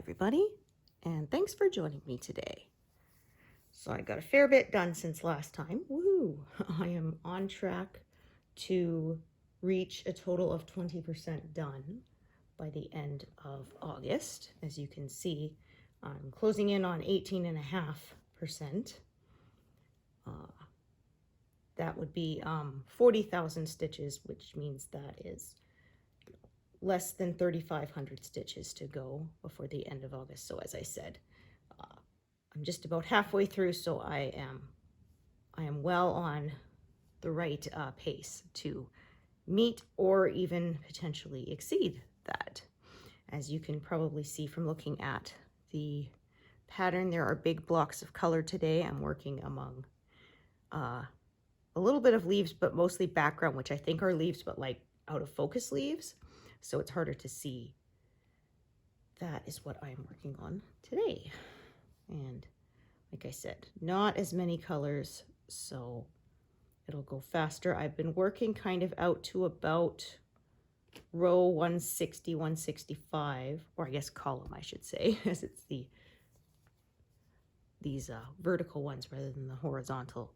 everybody, and thanks for joining me today. So I got a fair bit done since last time. Woohoo! I am on track to reach a total of 20% done by the end of August. As you can see, I'm closing in on 18.5%. That would be 40,000 stitches, which means that is less than 3,500 stitches to go before the end of August. So as I said, I'm just about halfway through, so I am well on the right pace to meet or even potentially exceed that. As you can probably see from looking at the pattern, there are big blocks of color today. I'm working among a little bit of leaves, but mostly background, which I think are leaves, but like out of focus leaves. So it's harder to see. That is what I am working on today. And like I said, not as many colors, so it'll go faster. I've been working kind of out to about row 160, 165, or I guess column, I should say, as it's these vertical ones rather than the horizontal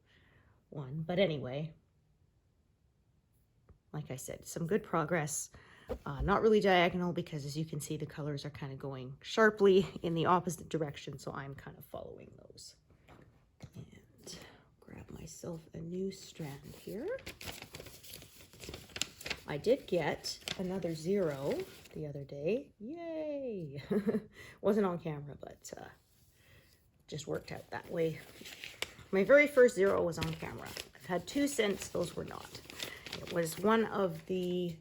one. But anyway, like I said, some good progress. Not really diagonal because, as you can see, the colors are kind of going sharply in the opposite direction, so I'm kind of following those. And grab myself a new strand here. I did get another 0 the other day. Yay! Wasn't on camera, but just worked out that way. My very first 0 was on camera. I've had 2 since, those were not. It was one of the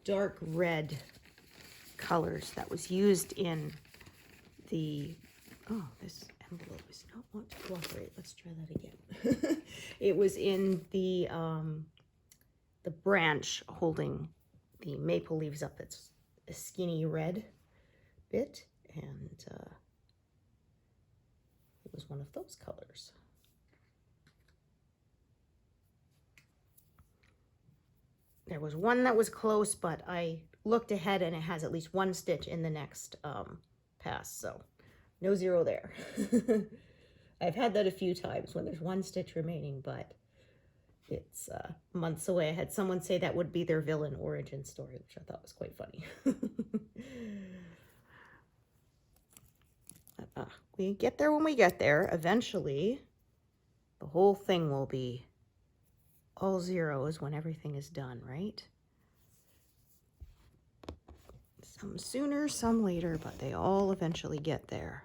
dark red colors that was used in the, oh, this envelope does not want to cooperate. Let's try that again. It was in the branch holding the maple leaves up. It's a skinny red bit, and it was one of those colors. There was one that was close, but I looked ahead and it has at least 1 stitch in the next pass, so no 0 there. I've had that a few times when there's 1 stitch remaining, but it's months away. I had someone say that would be their villain origin story, which I thought was quite funny. We get there when we get there. Eventually, the whole thing will be all 0s when everything is done, right? Some sooner, some later, but they all eventually get there.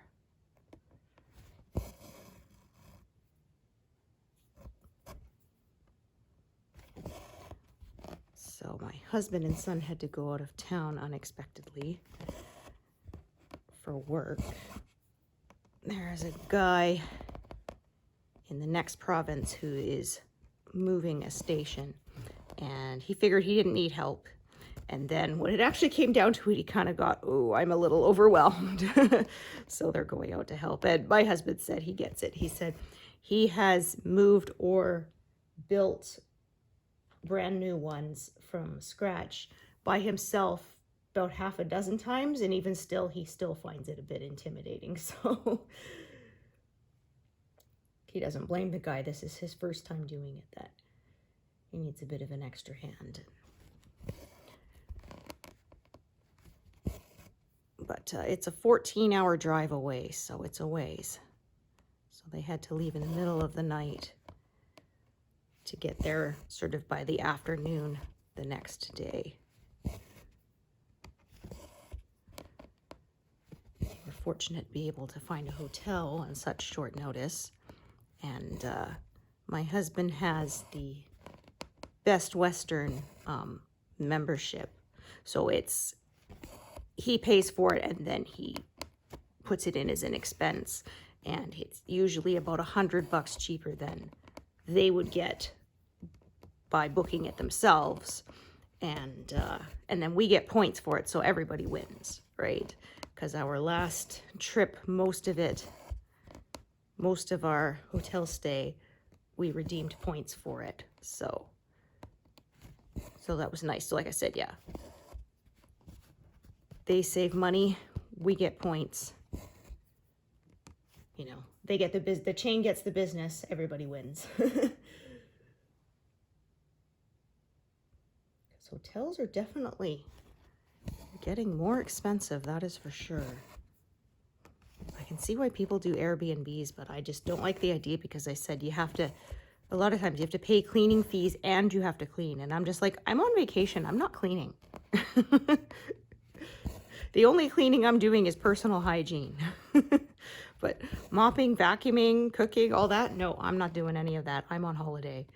So my husband and son had to go out of town unexpectedly for work. There's a guy in the next province who is moving a station, and he figured he didn't need help. And then when it actually came down to it, he kind of got, oh, I'm a little overwhelmed. So they're going out to help. And my husband said he gets it. He said he has moved or built brand new ones from scratch by himself about half a dozen times, and even still, he still finds it a bit intimidating. So he doesn't blame the guy. This is his first time doing it, that he needs a bit of an extra hand. But it's a 14-hour drive away, so it's a ways. So they had to leave in the middle of the night to get there sort of by the afternoon the next day. They were fortunate to be able to find a hotel on such short notice. And my husband has the Best Western membership. So he pays for it and then he puts it in as an expense. And it's usually about $100 cheaper than they would get by booking it themselves. And then we get points for it, so everybody wins, right? Because our last trip, most of our hotel stay, we redeemed points for it. So that was nice. So like I said, yeah, they save money, we get points. You know, they get the chain gets the business, everybody wins. Hotels are definitely getting more expensive, that is for sure. I can see why people do Airbnbs, but I just don't like the idea because I said you have to, a lot of times you have to pay cleaning fees and you have to clean. And I'm just like, I'm on vacation, I'm not cleaning. The only cleaning I'm doing is personal hygiene. But mopping, vacuuming, cooking, all that, no, I'm not doing any of that. I'm on holiday.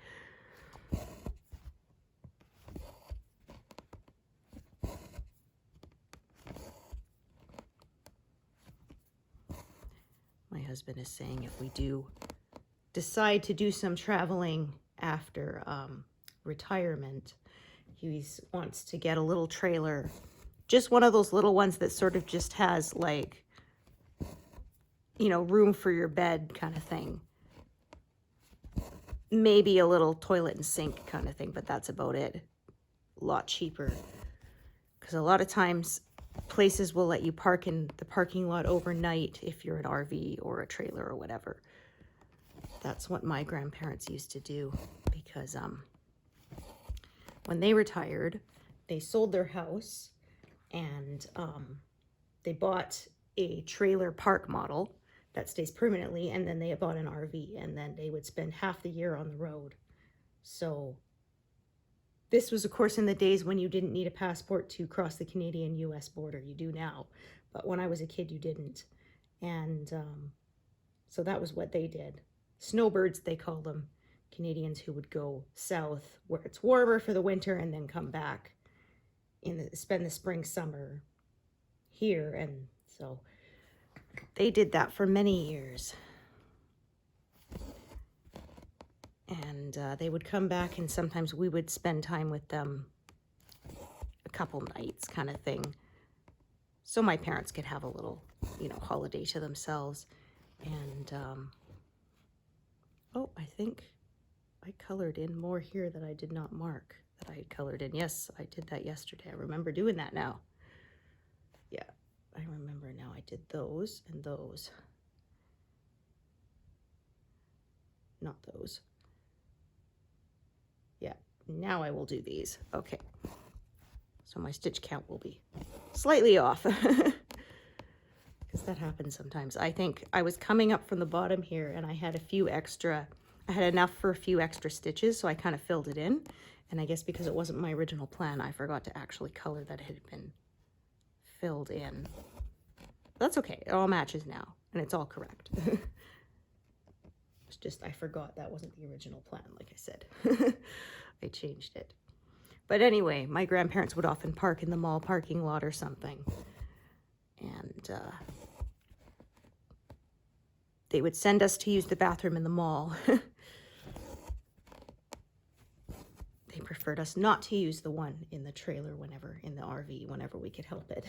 My husband is saying if we do decide to do some traveling after retirement, he wants to get a little trailer, just one of those little ones that sort of just has like, you know, room for your bed kind of thing. Maybe a little toilet and sink kind of thing, but that's about it. A lot cheaper. Because a lot of times places will let you park in the parking lot overnight if you're an RV or a trailer or whatever. That's what my grandparents used to do because when they retired, they sold their house and they bought a trailer park model that stays permanently, and then they bought an RV, and then they would spend half the year on the road. So this was, of course, in the days when you didn't need a passport to cross the Canadian-US border. You do now, but when I was a kid, you didn't. And so that was what they did. Snowbirds, they call them, Canadians who would go south where it's warmer for the winter and then come back spend the spring, summer here. And so they did that for many years. And they would come back, and sometimes we would spend time with them, a couple nights kind of thing. So my parents could have a little, you know, holiday to themselves. And, oh, I think I colored in more here that I did not mark that I had colored in. Yes, I did that yesterday. I remember doing that now. Yeah, I remember now. I did those and those. Not those. Yeah, now I will do these. Okay. So my stitch count will be slightly off. Because that happens sometimes. I think I was coming up from the bottom here and I had I had enough for a few extra stitches, so I kind of filled it in. And I guess because it wasn't my original plan, I forgot to actually color that it had been filled in. That's okay. It all matches now, and it's all correct. It's just I forgot that wasn't the original plan, like I said. I changed it. But anyway, my grandparents would often park in the mall parking lot or something. And they would send us to use the bathroom in the mall. They preferred us not to use the one in the trailer in the RV, whenever we could help it.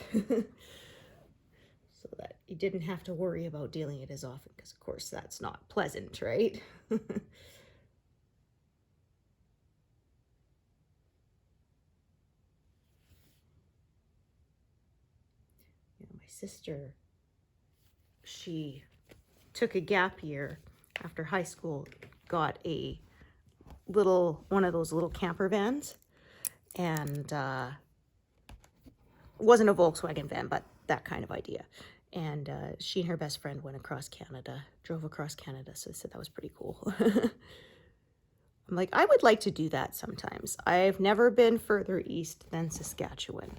So that you didn't have to worry about dealing it as often, because of course that's not pleasant, right? My sister, she took a gap year after high school, got one of those little camper vans, and wasn't a Volkswagen van, but that kind of idea. And she and her best friend went across Canada, drove across Canada. So they said that was pretty cool. I'm like, I would like to do that sometimes. I've never been further east than Saskatchewan.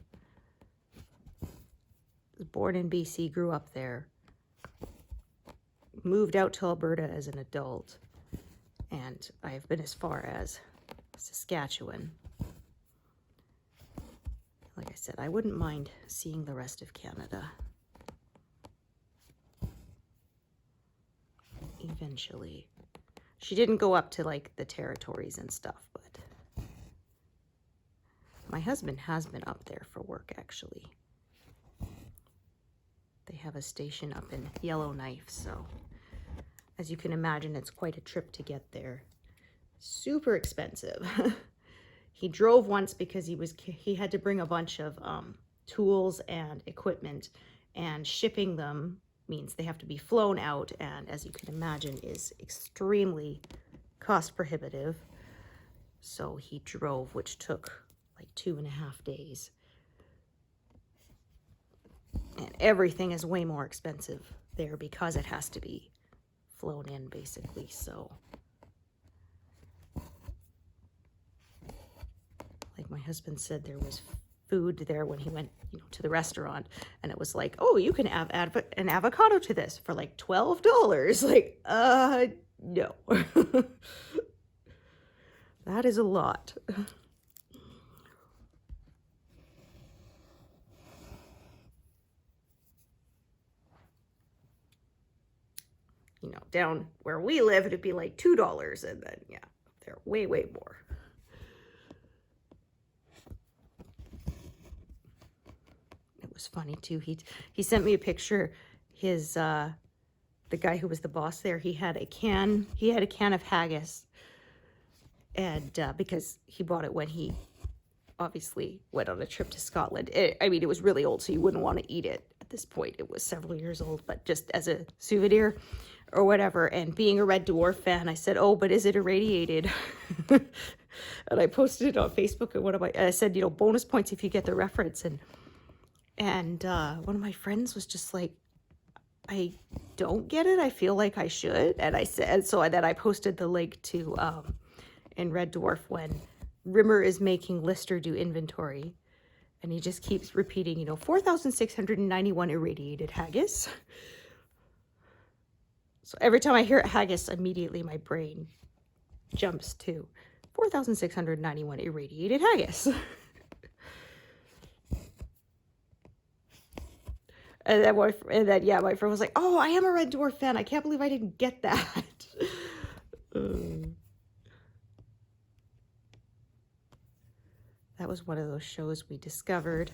I was born in BC, grew up there. Moved out to Alberta as an adult. And I've been as far as Saskatchewan. Like I said, I wouldn't mind seeing the rest of Canada. Eventually. She didn't go up to like the territories and stuff, but my husband has been up there for work, actually. They have a station up in Yellowknife, so as you can imagine, it's quite a trip to get there. Super expensive. He drove once because he had to bring a bunch of tools and equipment, and shipping them means they have to be flown out, and as you can imagine is extremely cost prohibitive. So he drove, which took like 2.5 days. And everything is way more expensive there because it has to be flown in, basically. So, like my husband said, there was food there when he went, to the restaurant, and it was like, oh, you can have an avocado to this for like $12. Like, no. That is a lot. Down where we live, it'd be like $2, and then, yeah, they're way, way more. It was funny, too. He sent me a picture. His, the guy who was the boss there, he had a can of haggis, and because he bought it when he obviously went on a trip to Scotland. It was really old, so you wouldn't want to eat it at this point. It was several years old, but just as a souvenir or whatever. And being a Red Dwarf fan, I said, oh, but is it irradiated? And I posted it on Facebook, and I said, bonus points if you get the reference. And one of my friends was just like, I don't get it. I feel like I should. And I said, so then I posted the link to in Red Dwarf when Rimmer is making Lister do inventory, and he just keeps repeating, 4,691 irradiated haggis. So every time I hear haggis, immediately my brain jumps to 4,691 irradiated haggis. And then my friend was like, oh, I am a Red Dwarf fan. I can't believe I didn't get that. That was one of those shows we discovered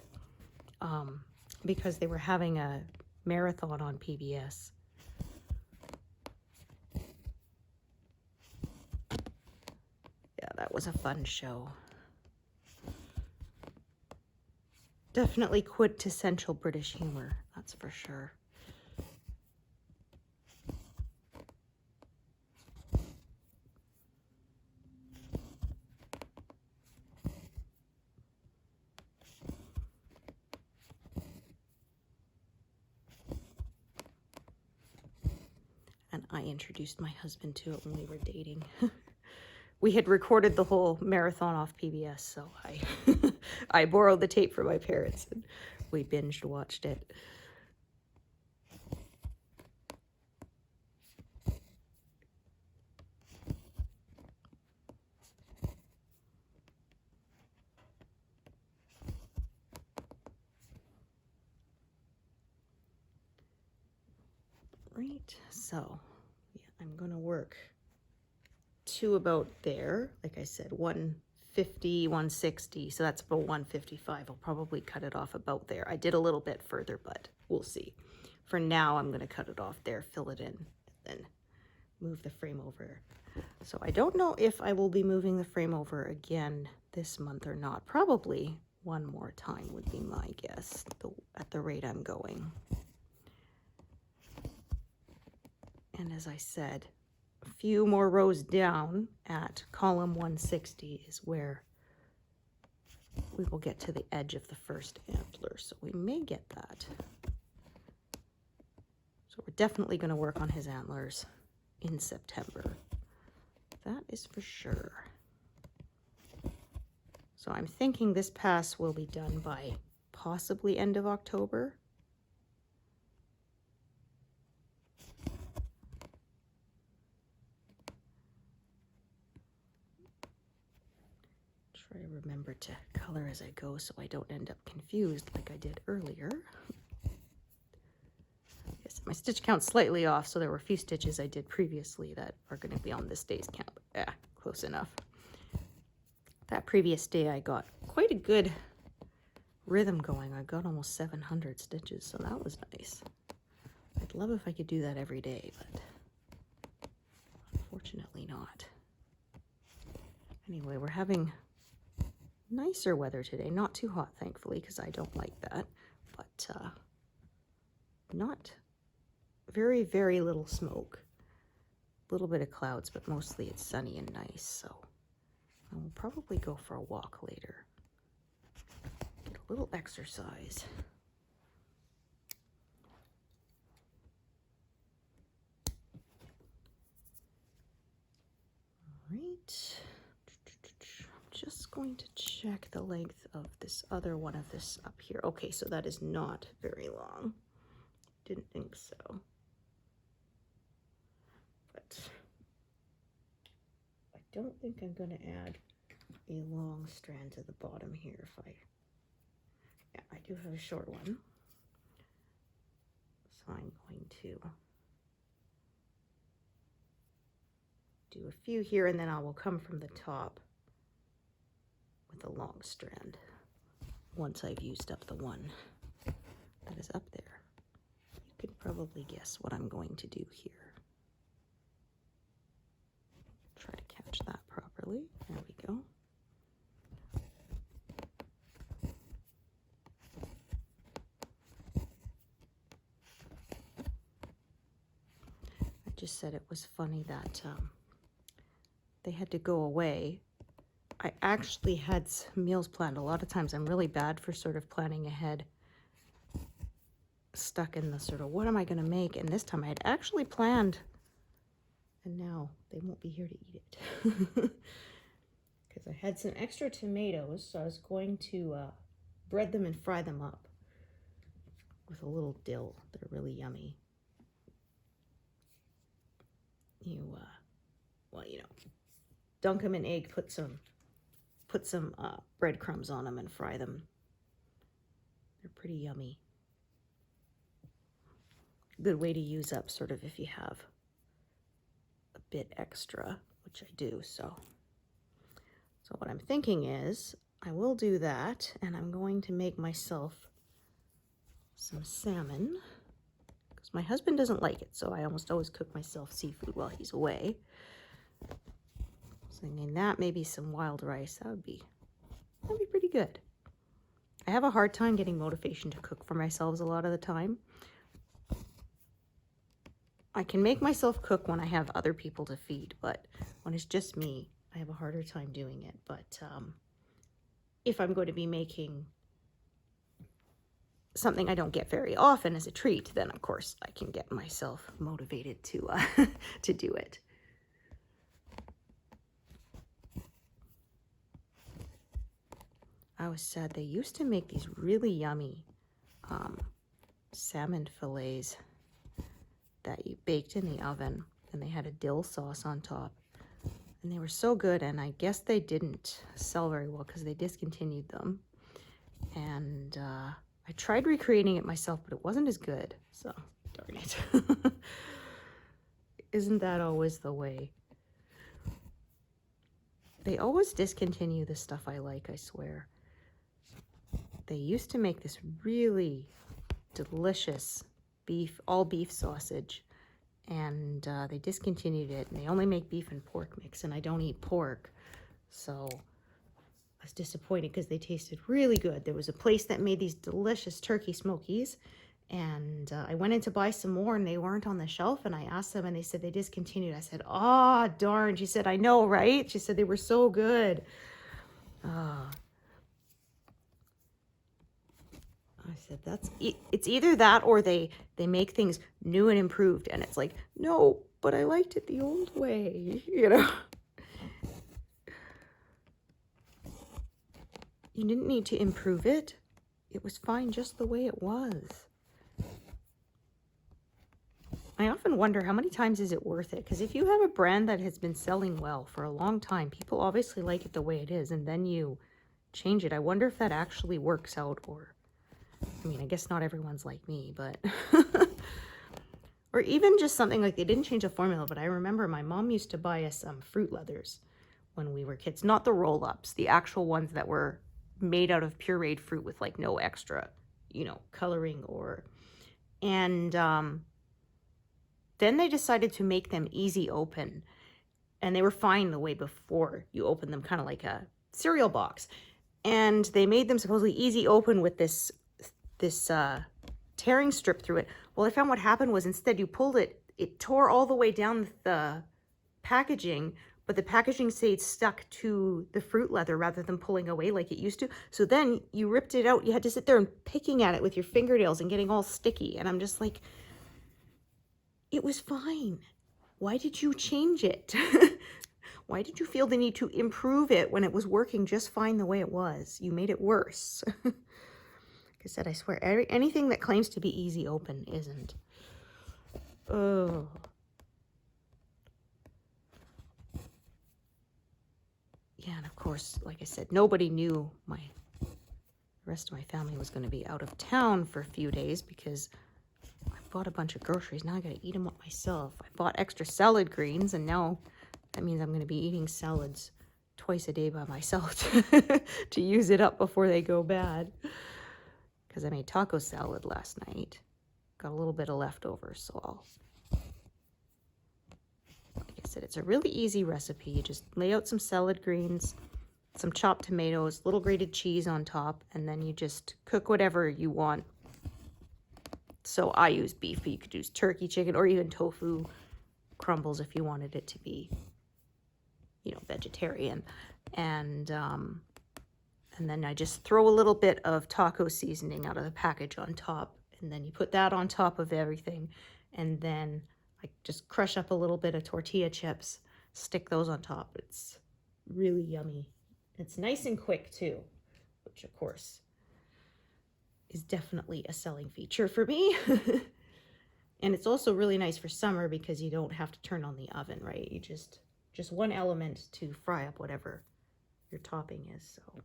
because they were having a marathon on PBS. Yeah, that was a fun show. Definitely quintessential British humor, that's for sure. And I introduced my husband to it when we were dating. We had recorded the whole marathon off PBS, so I borrowed the tape from my parents, and we binged watched it. Right, so yeah, I'm gonna work to about there. Like I said, 150, 160, so that's about 155. I'll probably cut it off about there. I did a little bit further, but we'll see. For now, I'm gonna cut it off there, fill it in, and then move the frame over. So I don't know if I will be moving the frame over again this month or not. Probably one more time would be my guess, at the rate I'm going. And as I said, a few more rows down at column 160 is where we will get to the edge of the first antler. So we may get that. So we're definitely going to work on his antlers in September. That is for sure. So I'm thinking this pass will be done by possibly end of October. Try to remember to color as I go so I don't end up confused like I did earlier. Yes, my stitch count's slightly off, so there were a few stitches I did previously that are going to be on this day's count. Yeah, close enough. That previous day I got quite a good rhythm going. I got almost 700 stitches, so that was nice. I'd love if I could do that every day, but unfortunately not. Anyway, we're having nicer weather today. Not too hot, thankfully, because I don't like that. But not very, very little smoke. A little bit of clouds, but mostly it's sunny and nice, so I will probably go for a walk later. Get a little exercise. All right. I'm just going to check the length of this other one of this up here. Okay, so that is not very long. Didn't think so. But I don't think I'm going to add a long strand to the bottom here if yeah, I do have a short one. So I'm going to do a few here, and then I will come from the top with a long strand once I've used up the one that is up there. You can probably guess what I'm going to do here. Try to catch that properly. There we go. I just said it was funny that they had to go away. I actually had meals planned. A lot of times I'm really bad for sort of planning ahead, stuck in the sort of what am I going to make, and this time I had actually planned, and now they won't be here to eat it because I had some extra tomatoes, so I was going to bread them and fry them up with a little dill. They're really yummy. Well, you know, dunk them in egg, put some breadcrumbs on them and fry them. They're pretty yummy. Good way to use up sort of if you have a bit extra, which I do. So what I'm thinking is I will do that, and I'm going to make myself some salmon because my husband doesn't like it, so I almost always cook myself seafood while he's away. So thinking that, maybe some wild rice, that'd be pretty good. I have a hard time getting motivation to cook for myself a lot of the time. I can make myself cook when I have other people to feed, but when it's just me, I have a harder time doing it. But if I'm going to be making something I don't get very often as a treat, then of course I can get myself motivated to to do it. I was sad. They used to make these really yummy salmon fillets that you baked in the oven, and they had a dill sauce on top, and they were so good, and I guess they didn't sell very well because they discontinued them. And I tried recreating it myself, but it wasn't as good, so darn it. Isn't that always the way? They always discontinue the stuff I like, I swear. They used to make this really delicious all beef sausage, and they discontinued it, and they only make beef and pork mix, and I don't eat pork, so I was disappointed because they tasted really good. There was a place that made these delicious turkey smokies, and I went in to buy some more, and they weren't on the shelf, and I asked them, and they said they discontinued. I said, "Ah, darn." She said, "I know, right?" She said they were so good. I said, it's either that or they make things new and improved, and it's like, no, but I liked it the old way, you know. You didn't need to improve it. It was fine just the way it was. I often wonder how many times is it worth it? Because if you have a brand that has been selling well for a long time, people obviously like it the way it is, and then you change it. I wonder if that actually works out, or I mean, I guess not everyone's like me, but or even just something like they didn't change the formula, but I remember my mom used to buy us fruit leathers when we were kids, not the roll-ups, the actual ones that were made out of pureed fruit with like no extra, you know, coloring and then they decided to make them easy open, and they were fine the way before you open them, kind of like a cereal box, and they made them supposedly easy open with this tearing strip through it. Well, I found what happened was instead you pulled it, it tore all the way down the packaging, but the packaging stayed stuck to the fruit leather rather than pulling away like it used to. So then you ripped it out. You had to sit there and picking at it with your fingernails and getting all sticky. And I'm just like, it was fine. Why did you change it? Why did you feel the need to improve it when it was working just fine the way it was? You made it worse. Like I said, I swear, anything that claims to be easy open isn't. Oh. Yeah, and of course, like I said, nobody knew the rest of my family was going to be out of town for a few days because I bought a bunch of groceries. Now I got to eat them up myself. I bought extra salad greens, and now that means I'm going to be eating salads twice a day by myself to use it up before they go bad. Because I made taco salad last night. Got a little bit of leftovers, so I'll... Like I said, it's a really easy recipe. You just lay out some salad greens, some chopped tomatoes, little grated cheese on top, and then you just cook whatever you want. So I use beef, but you could use turkey, chicken, or even tofu crumbles if you wanted it to be, you know, vegetarian. And then I just throw a little bit of taco seasoning out of the package on top, and then you put that on top of everything, and then I just crush up a little bit of tortilla chips, stick those on top. It's really yummy. It's nice and quick too, which of course is definitely a selling feature for me. And it's also really nice for summer because you don't have to turn on the oven, right? You just one element to fry up whatever your topping is. So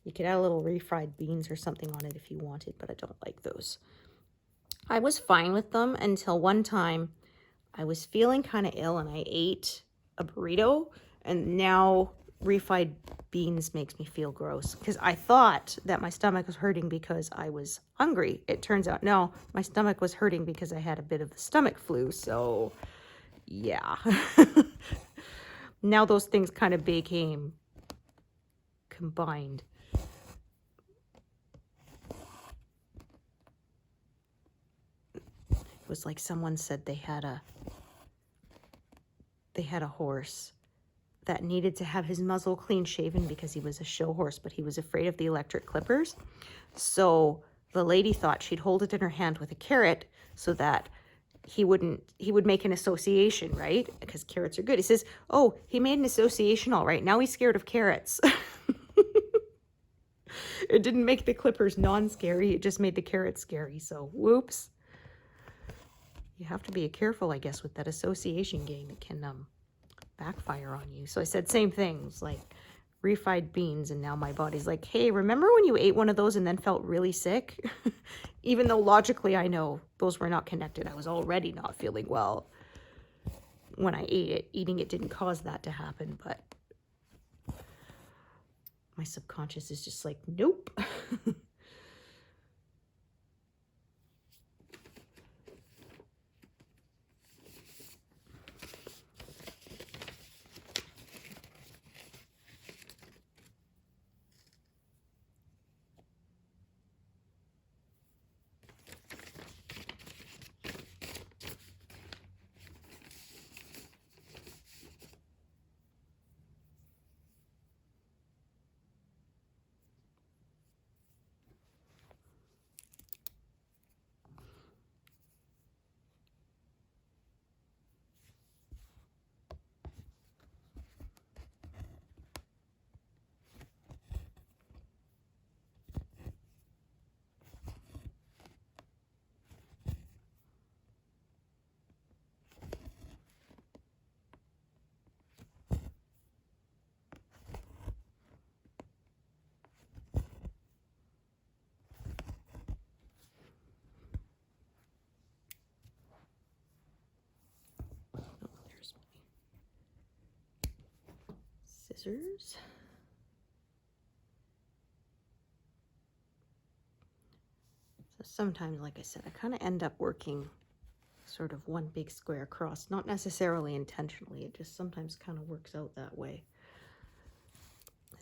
you could add a little refried beans or something on it if you wanted, but I don't like those. I was fine with them until one time I was feeling kind of ill and I ate a burrito, and now refried beans makes me feel gross because I thought that my stomach was hurting because I was hungry. It turns out, no, my stomach was hurting because I had a bit of the stomach flu. So yeah, now those things kind of became combined. It was like someone said they had a horse that needed to have his muzzle clean shaven because he was a show horse, but he was afraid of the electric clippers. So the lady thought she'd hold it in her hand with a carrot so that he would make an association, right? Because carrots are good. He says, oh, he made an association all right. Now he's scared of carrots. It didn't make the clippers non-scary. It just made the carrots scary. So whoops. You have to be careful, I guess, with that association game. It can backfire on you. So I said same things like refried beans, and now my body's like, hey, remember when you ate one of those and then felt really sick? Even though logically I know those were not connected. I was already not feeling well when I ate it. Eating it didn't cause that to happen, but my subconscious is just like, nope. Scissors. So sometimes, like I said, I kind of end up working sort of one big square across, not necessarily intentionally, it just sometimes kind of works out that way.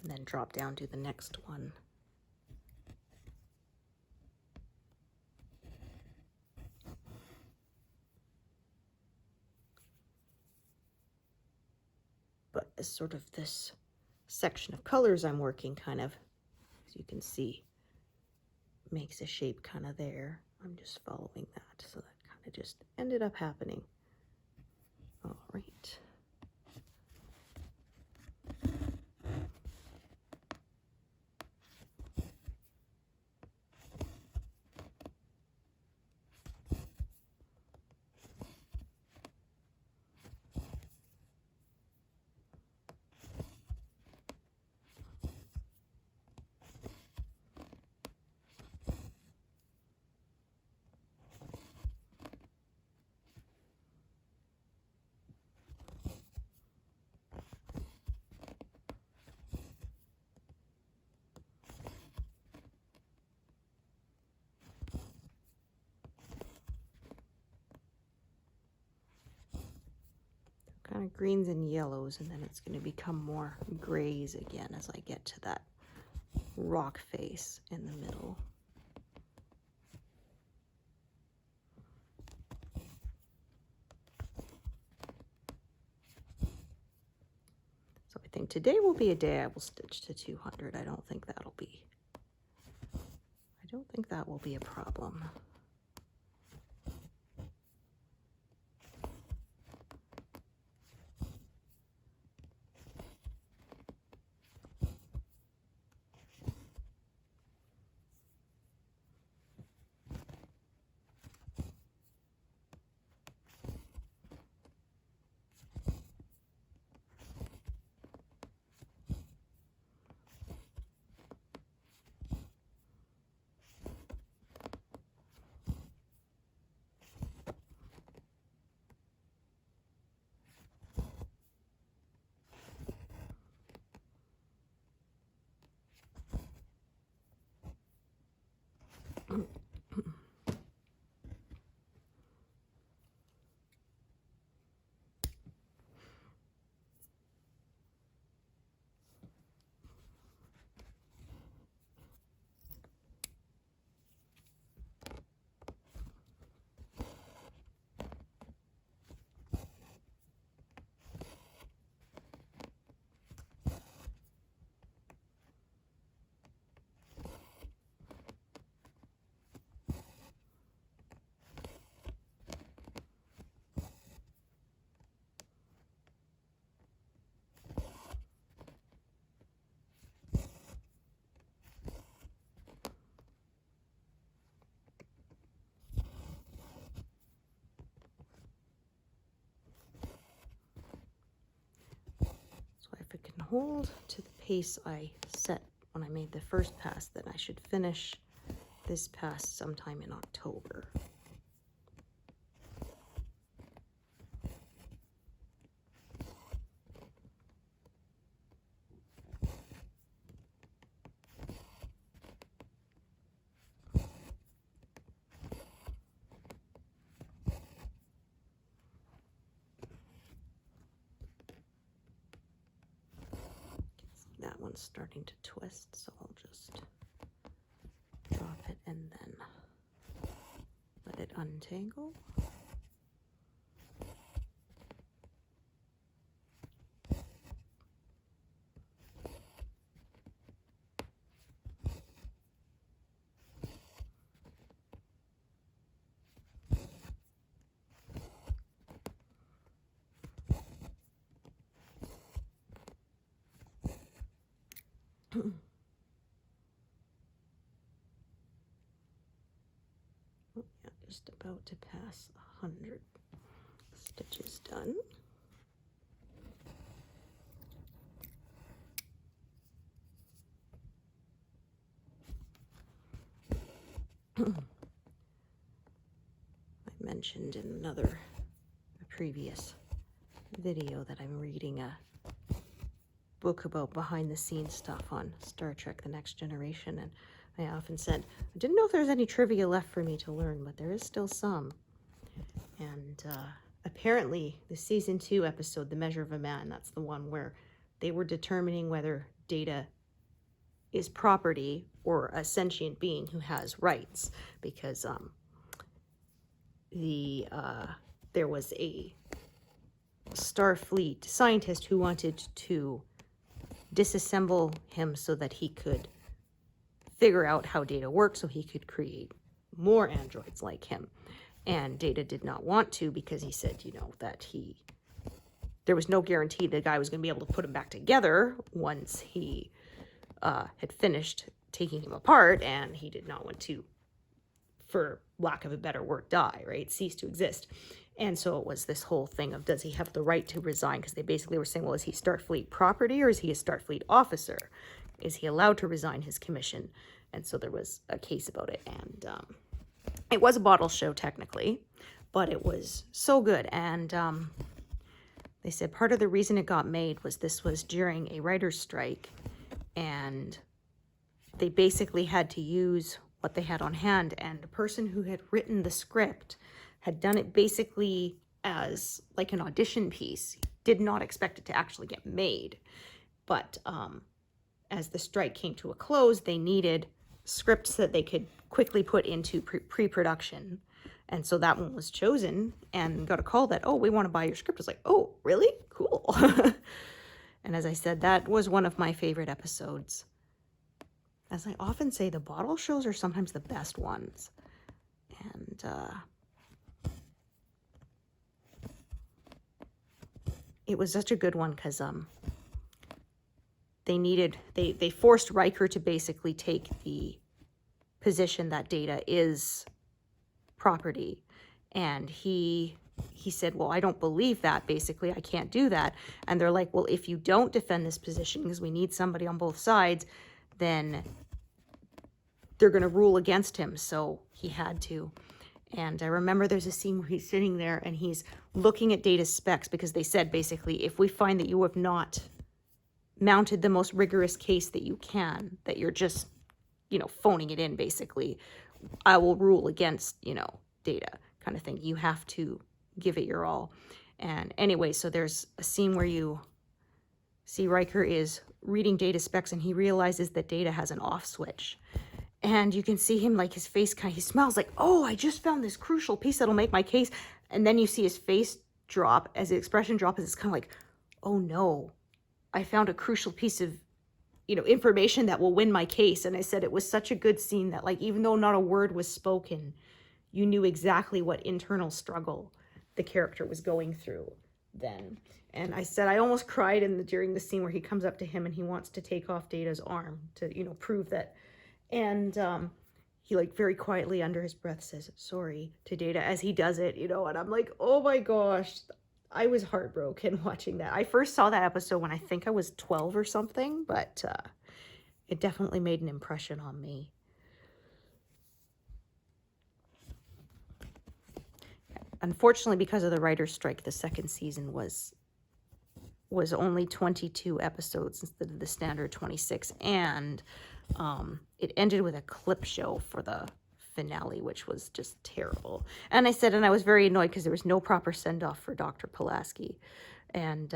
And then drop down to the next one. But as sort of this section of colors I'm working kind of, as you can see, makes a shape kind of there. I'm just following that, so that kind of just ended up happening. All right. Kind of greens and yellows, and then it's going to become more grays again as I get to that rock face in the middle. So I think today will be a day I will stitch to 200. I don't think that will be a problem. If it can hold to the pace I set when I made the first pass, then I should finish this pass sometime in October. That one's starting to twist, so I'll just drop it and then let it untangle. Oh, yeah, just about to pass 100 stitches done. I mentioned in a previous video that I'm reading a book about behind the scenes stuff on Star Trek The Next Generation, and I often said I didn't know if there's any trivia left for me to learn, but there is still some. And apparently the season 2 episode, The Measure of a Man, that's the one where they were determining whether Data is property or a sentient being who has rights, because there was a Starfleet scientist who wanted to disassemble him so that he could figure out how Data works, so he could create more androids like him. And Data did not want to, because he said, that there was no guarantee the guy was going to be able to put him back together once he had finished taking him apart, and he did not want to, for lack of a better word, die, right? Cease to exist. And so it was this whole thing of, does he have the right to resign? Because they basically were saying, well, is he Starfleet property or is he a Starfleet officer? Is he allowed to resign his commission? And so there was a case about it. And it was a bottle show technically, but it was so good. And they said part of the reason it got made was this was during a writer's strike, and they basically had to use what they had on hand. And the person who had written the script had done it basically as like an audition piece. Did not expect it to actually get made. But as the strike came to a close, they needed scripts that they could quickly put into pre-production. And so that one was chosen and got a call that, oh, we want to buy your script. I was like, oh, really? Cool. And as I said, that was one of my favorite episodes. As I often say, the bottle shows are sometimes the best ones. And it was such a good one because they forced Riker to basically take the position that Data is property. And he said, well, I don't believe that. Basically, I can't do that. And they're like, well, if you don't defend this position, because we need somebody on both sides, then they're going to rule against him. So he had to. And I remember there's a scene where he's sitting there and he's looking at Data's specs, because they said basically, if we find that you have not mounted the most rigorous case that you can, that you're just, phoning it in, basically, I will rule against, Data, kind of thing. You have to give it your all. And anyway, so there's a scene where you see Riker is reading Data's specs and he realizes that Data has an off switch. And you can see him, like, his face he smells like, oh, I just found this crucial piece that'll make my case. And then you see his face drop, as the expression drops, it's kind of like, oh no, I found a crucial piece of, information that will win my case. And I said it was such a good scene that, like, even though not a word was spoken, you knew exactly what internal struggle the character was going through then. And I said I almost cried during the scene where he comes up to him and he wants to take off Data's arm to, prove that. And he, like, very quietly under his breath says, sorry, to Data as he does it, and I'm like, oh my gosh, I was heartbroken watching that. I first saw that episode when I think I was 12 or something, but it definitely made an impression on me. Unfortunately, because of the writer's strike, the second season was only 22 episodes instead of the standard 26, and it ended with a clip show for the finale, which was just terrible. And I was very annoyed because there was no proper send-off for Dr. Pulaski. And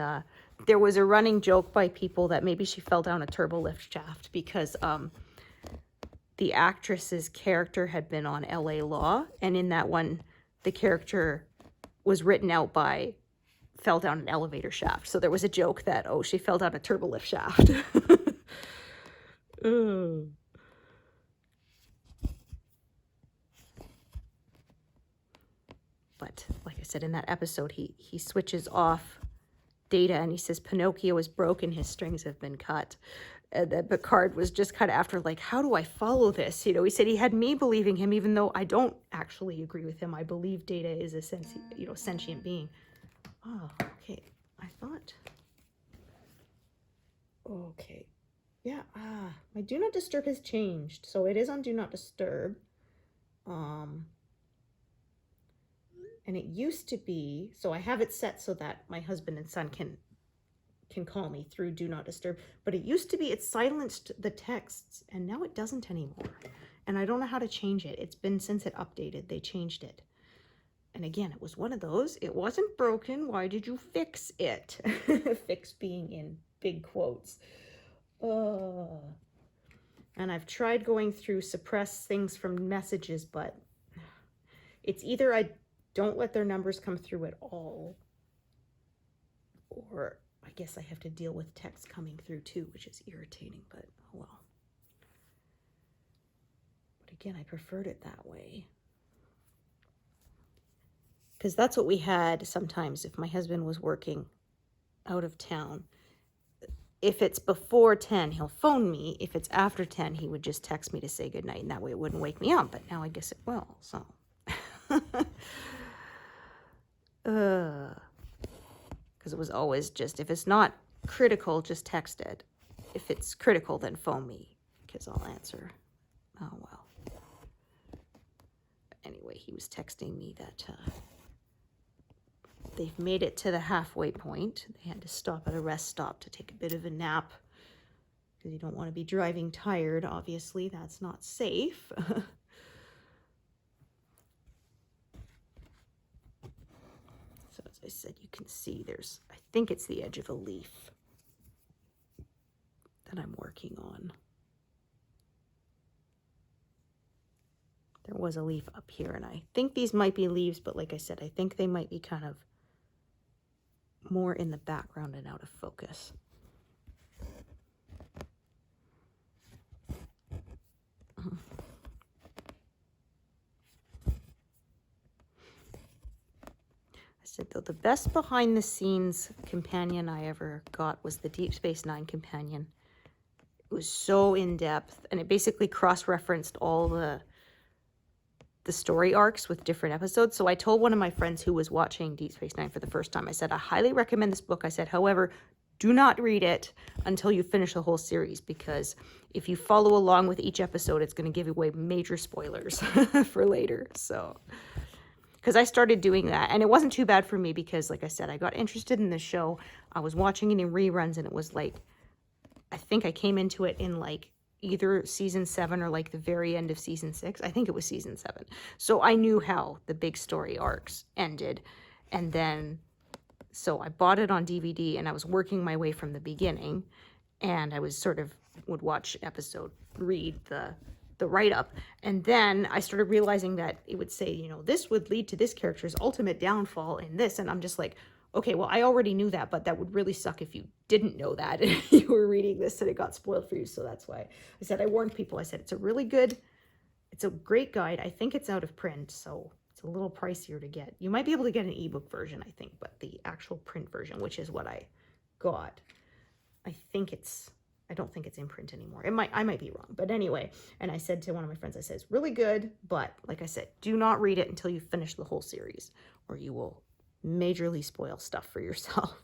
there was a running joke by people that maybe she fell down a turbo lift shaft because the actress's character had been on LA Law, and in that one, the character was written out by fell down an elevator shaft. So there was a joke that, oh, she fell down a turbo lift shaft. But like I said, in that episode, he switches off Data and he says, Pinocchio is broken, his strings have been cut. That Picard was just kind of after, like, how do I follow this? He said he had me believing him, even though I don't actually agree with him. I believe Data is a sentient being. Oh, okay. I thought. Okay. Yeah. My Do Not Disturb has changed, so it is on Do Not Disturb. And it used to be, so I have it set so that my husband and son can call me through Do Not Disturb, but it used to be it silenced the texts, and now it doesn't anymore. And I don't know how to change it. It's been since it updated. They changed it. And again, it was one of those, it wasn't broken, why did you fix it? Fix being in big quotes. And I've tried going through suppress things from messages, but it's either I don't let their numbers come through at all, or I guess I have to deal with text coming through too, which is irritating, but oh well. But again, I preferred it that way. Because that's what we had sometimes if my husband was working out of town. If it's before 10, he'll phone me. If it's after 10, he would just text me to say goodnight, and that way it wouldn't wake me up. But now I guess it will, so. Because it was always just, if it's not critical, just text it. If it's critical, then phone me, because I'll answer. Oh, well. But anyway, he was texting me that they've made it to the halfway point. They had to stop at a rest stop to take a bit of a nap, because you don't want to be driving tired. Obviously, that's not safe. So as I said, you can see there's, I think it's the edge of a leaf that I'm working on. There was a leaf up here, and I think these might be leaves, but like I said, I think they might be kind of more in the background and out of focus. I said, though, the best behind the scenes companion I ever got was the Deep Space Nine companion. It was so in depth, and it basically cross-referenced all the story arcs with different episodes. So I told one of my friends who was watching Deep Space Nine for the first time, I said, I highly recommend this book. I said, however, do not read it until you finish the whole series, because if you follow along with each episode, it's going to give away major spoilers for later. So, because I started doing that, and it wasn't too bad for me, because like I said, I got interested in the show. I was watching it in reruns, and it was like, I think I came into it in like either season 7 or like the very end of season 6. I think it was season 7. So I knew how the big story arcs ended. And then, so I bought it on DVD, and I was working my way from the beginning, and I was sort of would watch episode, read the write-up. And then I started realizing that it would say, you know, this would lead to this character's ultimate downfall in this. And I'm just like, okay, well, I already knew that, but that would really suck if you didn't know that and you were reading this and it got spoiled for you. So that's why I said, I warned people. I said, it's a great guide. I think it's out of print, so it's a little pricier to get. You might be able to get an ebook version, I think, but the actual print version, which is what I got, I don't think it's in print anymore. I might be wrong, but anyway. And I said to one of my friends, I said, it's really good, but like I said, do not read it until you finish the whole series, or you will majorly spoil stuff for yourself.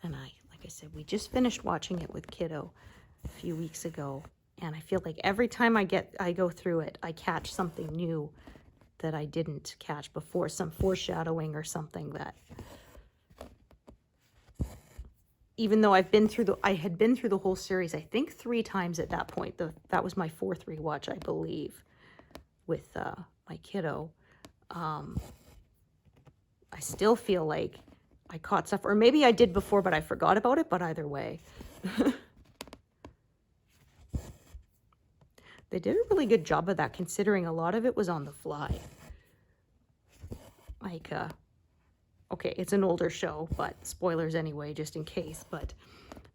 And like I said, we just finished watching it with Kiddo a few weeks ago, and I feel like every time I go through it, I catch something new that I didn't catch before, some foreshadowing or something that, even though I had been through the whole series, I think 3 times at that point. That was my 4th rewatch, I believe, with my kiddo. I still feel like I caught stuff, or maybe I did before, but I forgot about it, but either way. They did a really good job of that, considering a lot of it was on the fly. Like, okay, it's an older show, but spoilers anyway, just in case. But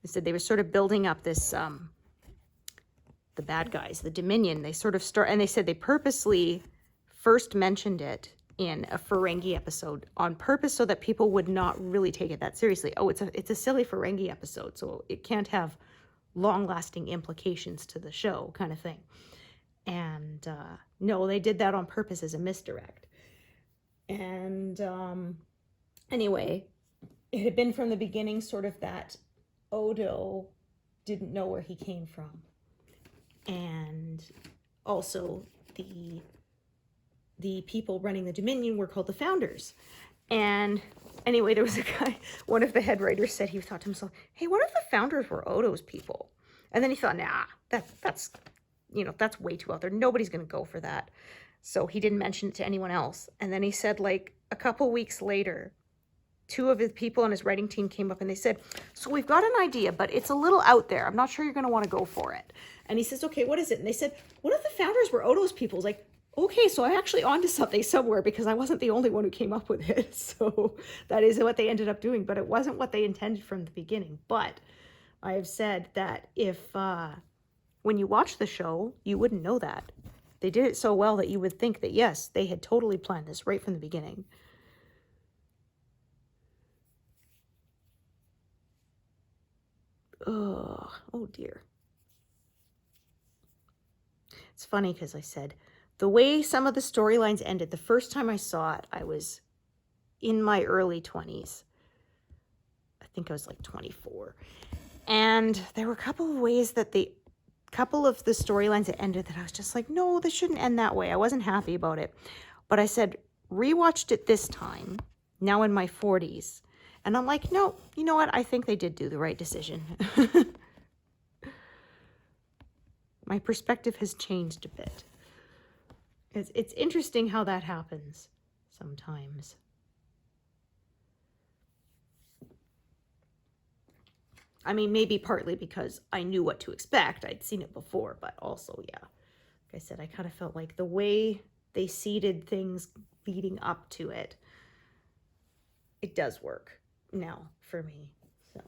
they said they were sort of building up this, the bad guys, the Dominion. They sort of start, and they said they purposely first mentioned it in a Ferengi episode on purpose so that people would not really take it that seriously. Oh, it's a silly Ferengi episode, so it can't have long-lasting implications to the show, kind of thing. And no, they did that on purpose as a misdirect. And anyway, it had been from the beginning sort of that Odo didn't know where he came from. And also the people running the Dominion were called the Founders. And anyway, there was a guy, one of the head writers said, he thought to himself, hey, what if the Founders were Odo's people? And then he thought, nah, that's you know, that's way too out there. Nobody's going to go for that. So he didn't mention it to anyone else. And then he said, like, a couple weeks later, two of the people on his writing team came up and they said, so we've got an idea, but it's a little out there. I'm not sure you're going to want to go for it. And he says, okay, what is it? And they said, what if the founders were Odo's people? It's like, okay, so I'm actually onto something somewhere, because I wasn't the only one who came up with it. So that is what they ended up doing, but it wasn't what they intended from the beginning. But I have said that if, when you watch the show, you wouldn't know that. They did it so well that you would think that, yes, they had totally planned this right from the beginning. Oh dear. It's funny because I said the way some of the storylines ended, the first time I saw it, I was in my early 20s. I think I was like 24. And there were a couple of ways that couple of the storylines that ended that I was just like, no, this shouldn't end that way. I wasn't happy about it. But I said, rewatched it this time, now in my 40s. And I'm like, no, you know what? I think they did do the right decision. My perspective has changed a bit. It's interesting how that happens sometimes. I mean, maybe partly because I knew what to expect. I'd seen it before, but also, yeah. Like I said, I kind of felt like the way they seeded things leading up to it, it does work now for me, so.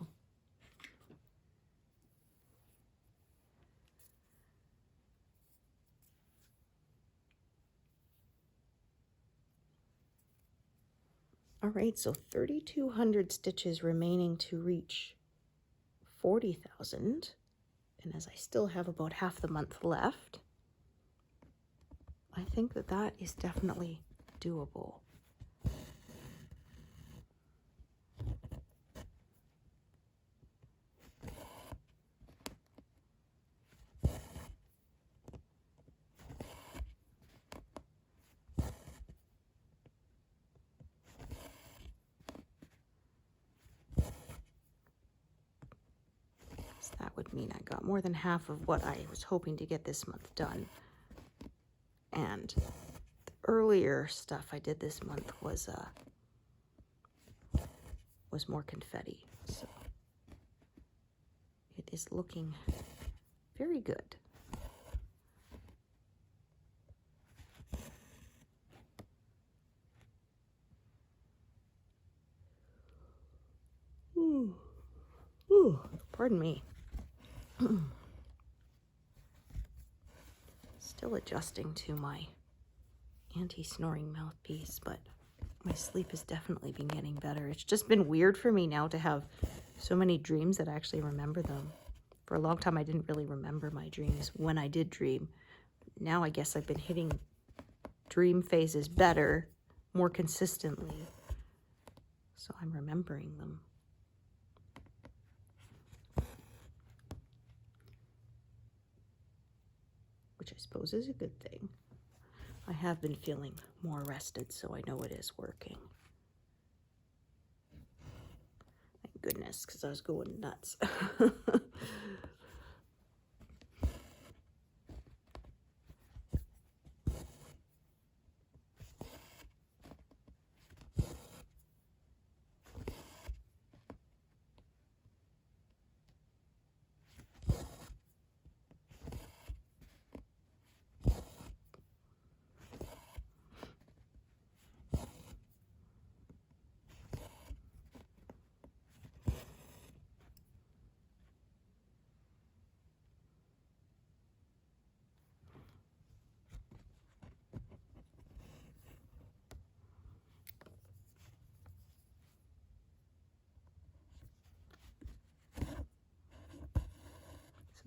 All right, so 3,200 stitches remaining to reach 40,000. And as I still have about half the month left, I think that that is definitely doable. That would mean I got more than half of what I was hoping to get this month done. And the earlier stuff I did this month was more confetti. So it is looking very good. Ooh, pardon me. Still adjusting to my anti-snoring mouthpiece, but my sleep has definitely been getting better. It's just been weird for me now to have so many dreams that I actually remember them. For a long time, I didn't really remember my dreams when I did dream. Now I guess I've been hitting dream phases better, more consistently, so I'm remembering them. Which I suppose is a good thing. I have been feeling more rested, so I know it is working. Thank goodness, because I was going nuts.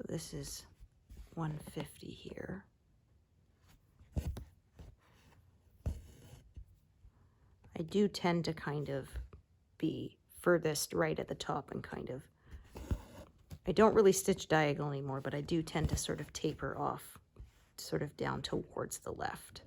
So this is 150 here. I do tend to kind of be furthest right at the top and kind of, I don't really stitch diagonal anymore, but I do tend to sort of taper off sort of down towards the left.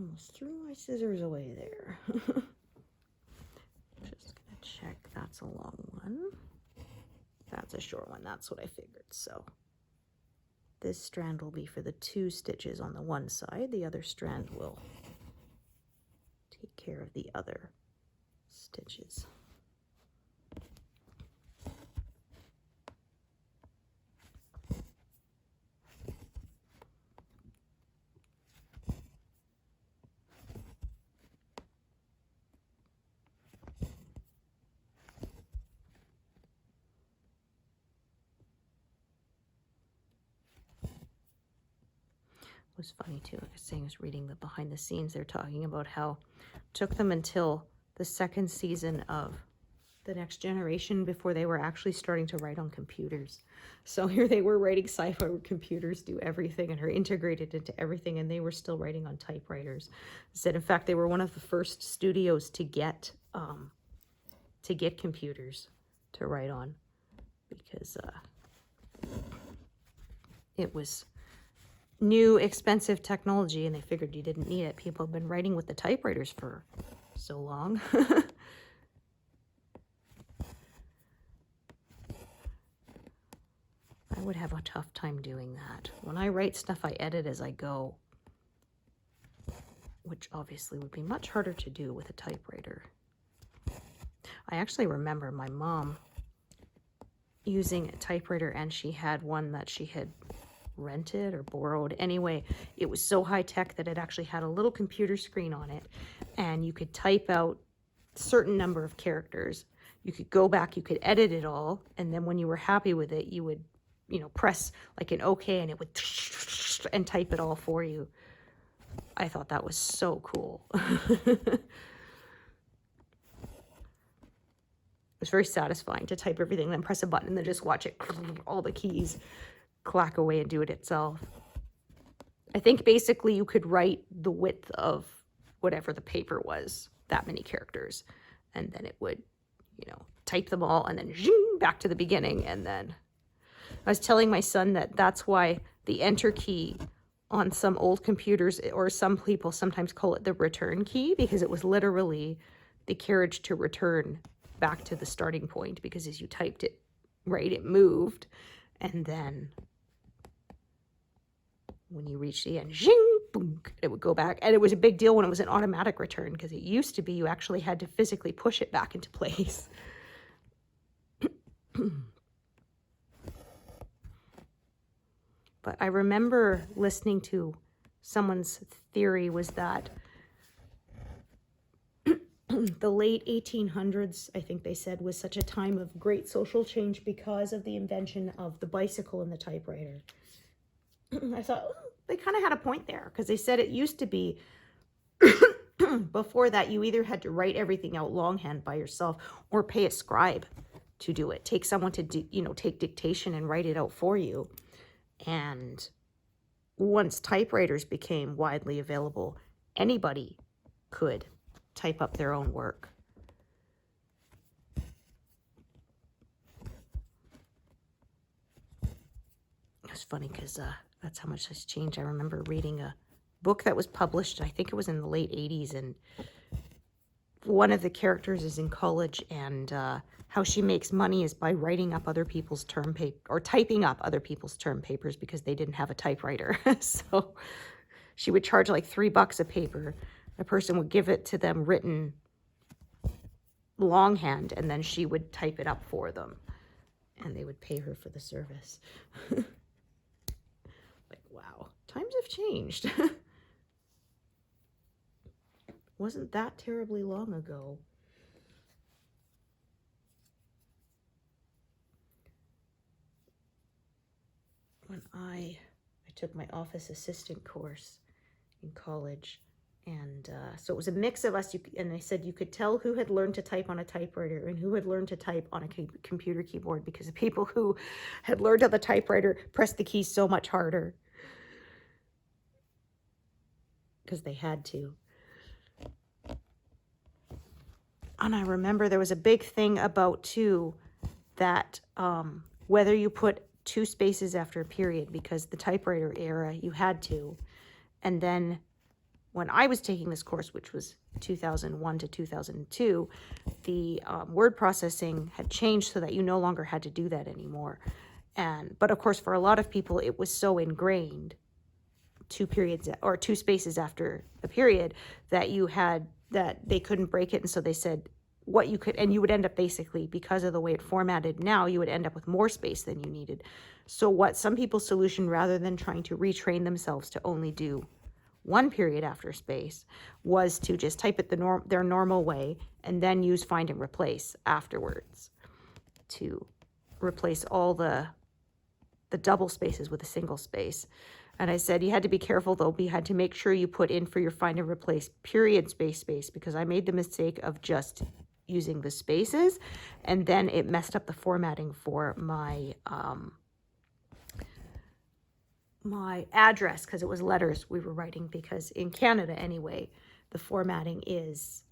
Almost threw my scissors away there. Just gonna check that's a long one. That's a short one. That's what I figured. So this strand will be for the 2 stitches on the one side. The other strand will take care of the other stitches. It was funny too, like I was saying, I was reading the behind the scenes. They're talking about how it took them until the 2nd season of The Next Generation before they were actually starting to write on computers. So here they were writing sci-fi where computers do everything and are integrated into everything, and they were still writing on typewriters. Said in fact they were one of the first studios to get computers to write on, because it was new, expensive technology, and they figured you didn't need it. People have been writing with the typewriters for so long. I would have a tough time doing that. When I write stuff, I edit as I go, which obviously would be much harder to do with a typewriter. I actually remember my mom using a typewriter, and she had one that she had rented or borrowed. Anyway, it was so high tech that it actually had a little computer screen on it, and you could type out a certain number of characters. You could go back, you could edit it all, and then when you were happy with it, you would, you know, press like an OK, and it would and type it all for you. I thought that was so cool. It was very satisfying to type everything, then press a button, and then just watch it, all the keys clack away and do it itself. I think basically you could write the width of whatever the paper was, that many characters, and then it would, you know, type them all and then zing, back to the beginning. And then I was telling my son that that's why the enter key on some old computers, or some people sometimes call it the return key, because it was literally the carriage to return back to the starting point, because as you typed it, right, it moved, and then when you reach the end, zing, boom, it would go back. And it was a big deal when it was an automatic return, because it used to be you actually had to physically push it back into place. But I remember listening to someone's theory was that the late 1800s, I think they said, was such a time of great social change because of the invention of the bicycle and the typewriter. I thought, oh, they kind of had a point there, because they said it used to be, before that, you either had to write everything out longhand by yourself or pay a scribe to do it. Take someone to do, you know, take dictation and write it out for you. And once typewriters became widely available, anybody could type up their own work. It's funny because that's how much has changed. I remember reading a book that was published, I think it was in the late 80s, and one of the characters is in college, and how she makes money is by writing up other people's term paper, or typing up other people's term papers, because they didn't have a typewriter. So she would charge like $3 a paper. The person would give it to them written longhand, and then she would type it up for them, and they would pay her for the service. Like, wow, times have changed. Wasn't that terribly long ago. When I took my office assistant course in college, and so it was a mix of us, and they said you could tell who had learned to type on a typewriter and who had learned to type on a computer keyboard, because the people who had learned on the typewriter pressed the keys so much harder because they had to. And I remember there was a big thing about, too, that whether you put 2 spaces after a period, because the typewriter era, you had to. And then when I was taking this course, which was 2001 to 2002, the word processing had changed so that you no longer had to do that anymore. But of course, for a lot of people, it was so ingrained, 2 periods or 2 spaces after a period, that they couldn't break it. And so they said what you could, and you would end up basically, because of the way it formatted now, you would end up with more space than you needed. So what some people's solution, rather than trying to retrain themselves to only do 1 period after space, was to just type it their normal way and then use find and replace afterwards to replace all the double spaces with a single space. And I said you had to be careful, though. You had to make sure you put in for your find and replace period space, because I made the mistake of just using the spaces, and then it messed up the formatting for my my address, because it was letters we were writing, because in Canada anyway, the formatting is,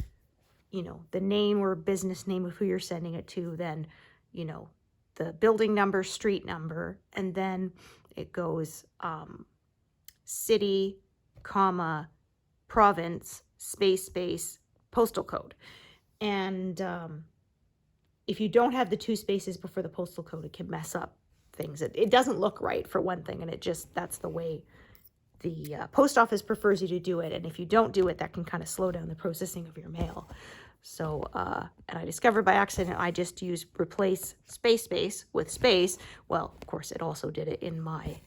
the name or business name of who you're sending it to, then, the building number, street number, and then it goes city, comma, province, space, postal code. And if you don't have the 2 spaces before the postal code, it can mess up things. It doesn't look right, for one thing, and that's the way the post office prefers you to do it. And if you don't do it, that can kind of slow down the processing of your mail. So, and I discovered by accident, I just used replace space with space. Well, of course, it also did it in my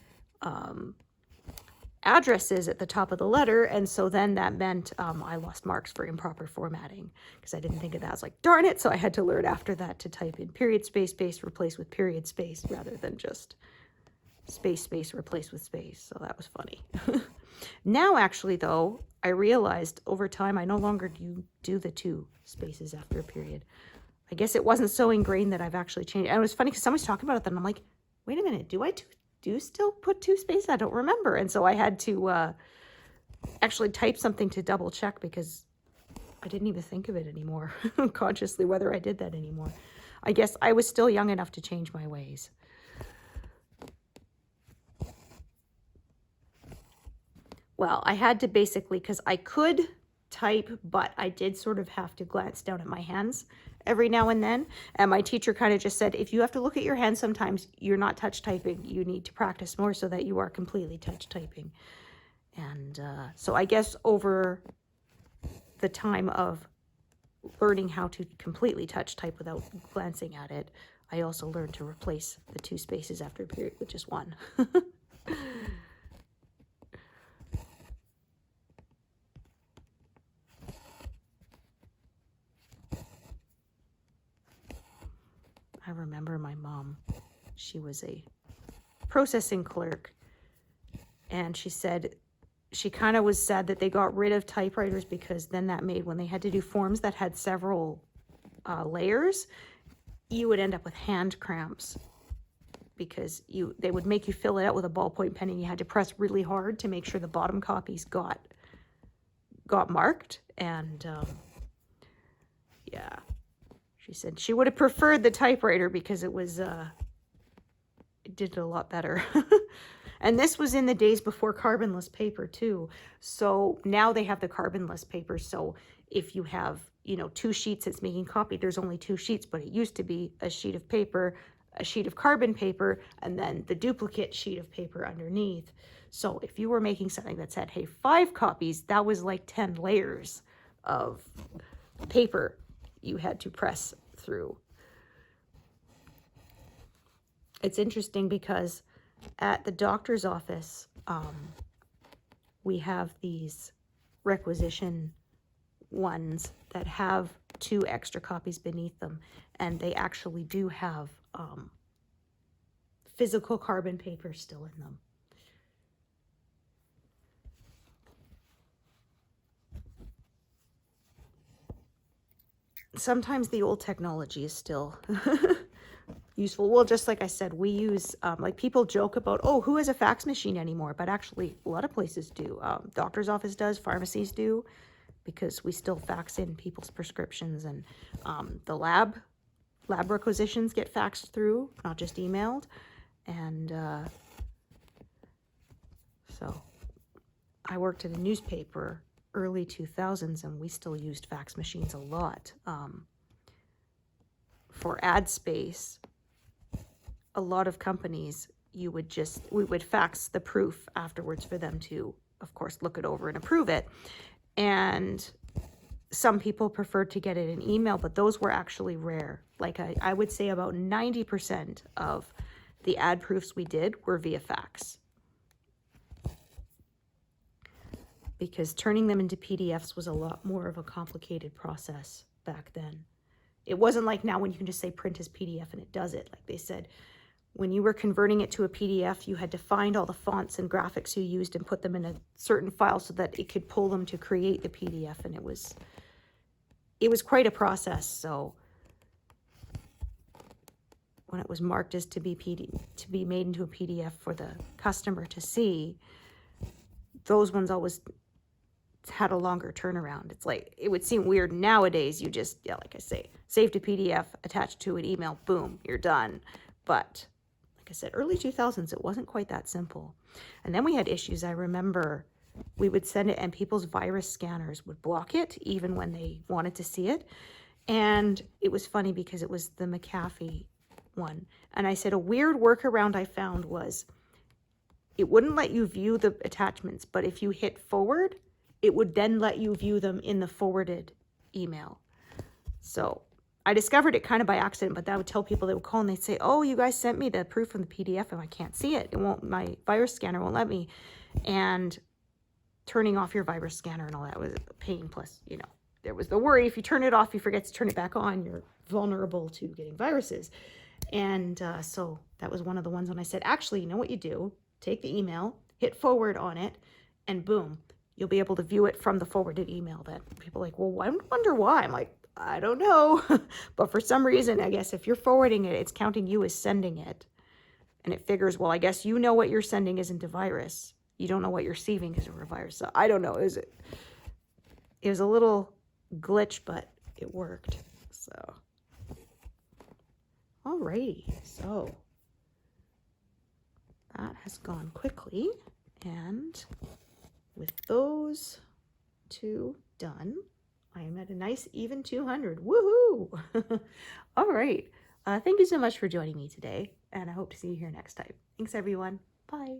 addresses at the top of the letter, and so then that meant I lost marks for improper formatting, because I didn't think of that. I was like, darn it. So I had to learn after that to type in period space replace with period space, rather than just space replace with space. So that was funny. Now, actually, though, I realized over time I no longer do the 2 spaces after a period. I guess it wasn't so ingrained that I've actually changed. And it was funny because someone's talking about it, then I'm like, wait a minute, do I do still put 2 spaces? I don't remember. And so I had to actually type something to double check, because I didn't even think of it anymore consciously, whether I did that anymore. I guess I was still young enough to change my ways. Well, I had to basically, because I could type, but I did sort of have to glance down at my hands every now and then. And my teacher kind of just said, if you have to look at your hands sometimes, you're not touch typing. You need to practice more so that you are completely touch typing. And so I guess over the time of learning how to completely touch type without glancing at it, I also learned to replace the 2 spaces after a period with just 1. I remember my mom, she was a processing clerk, and she said she kind of was sad that they got rid of typewriters, because then that made, when they had to do forms that had several layers, you would end up with hand cramps, because they would make you fill it out with a ballpoint pen, and you had to press really hard to make sure the bottom copies got marked. And yeah. She said she would have preferred the typewriter, because it did it a lot better. And this was in the days before carbonless paper too. So now they have the carbonless paper. So if you have, 2 sheets it's making copy, there's only 2 sheets, but it used to be a sheet of paper, a sheet of carbon paper, and then the duplicate sheet of paper underneath. So if you were making something that said, hey, 5 copies, that was like 10 layers of paper you had to press through. It's interesting because at the doctor's office, we have these requisition ones that have 2 extra copies beneath them, and they actually do have physical carbon paper still in them. Sometimes the old technology is still useful. Well, just like I said, we use, like people joke about, oh, who has a fax machine anymore? But actually, a lot of places do. Doctor's office does, pharmacies do, because we still fax in people's prescriptions, and the lab requisitions get faxed through, not just emailed. And so I worked at a newspaper early 2000s, and we still used fax machines a lot. For ad space, a lot of companies, we would fax the proof afterwards for them to, of course, look it over and approve it. And some people preferred to get it in email, but those were actually rare. Like I would say about 90% of the ad proofs we did were via fax. Because turning them into PDFs was a lot more of a complicated process back then. It wasn't like now when you can just say print as PDF and it does it. Like they said, when you were converting it to a PDF, you had to find all the fonts and graphics you used and put them in a certain file so that it could pull them to create the PDF. And it was quite a process. So when it was marked as to be made into a PDF for the customer to see, those ones always had a longer turnaround. It's like, it would seem weird nowadays. You just, yeah, like I say, save to PDF, attach to an email, boom, you're done. But like I said, early 2000s, it wasn't quite that simple. And then we had issues. I remember we would send it and people's virus scanners would block it even when they wanted to see it. And it was funny because it was the McAfee one. And I said, a weird workaround I found was it wouldn't let you view the attachments, but if you hit forward, it would then let you view them in the forwarded email. So I discovered it kind of by accident, but that would tell people, they would call and they'd say, oh, you guys sent me the proof from the PDF and I can't see it. It won't, my virus scanner won't let me. And turning off your virus scanner and all that was a pain. Plus, you know, there was the worry, if you turn it off, you forget to turn it back on, you're vulnerable to getting viruses. And so that was one of the ones when I said, actually, you know what you do? Take the email, hit forward on it, and boom, you'll be able to view it from the forwarded email. Then people are like, well, I wonder why. I'm like, I don't know. But for some reason, I guess if you're forwarding it, it's counting you as sending it. And it figures, well, I guess you know what you're sending isn't a virus. You don't know what you're receiving is a virus. So I don't know. It was a little glitch, but it worked. So, alrighty. So that has gone quickly. And with those two done, I am at a nice even 200. Woohoo! All right. Thank you so much for joining me today, and I hope to see you here next time. Thanks, everyone. Bye.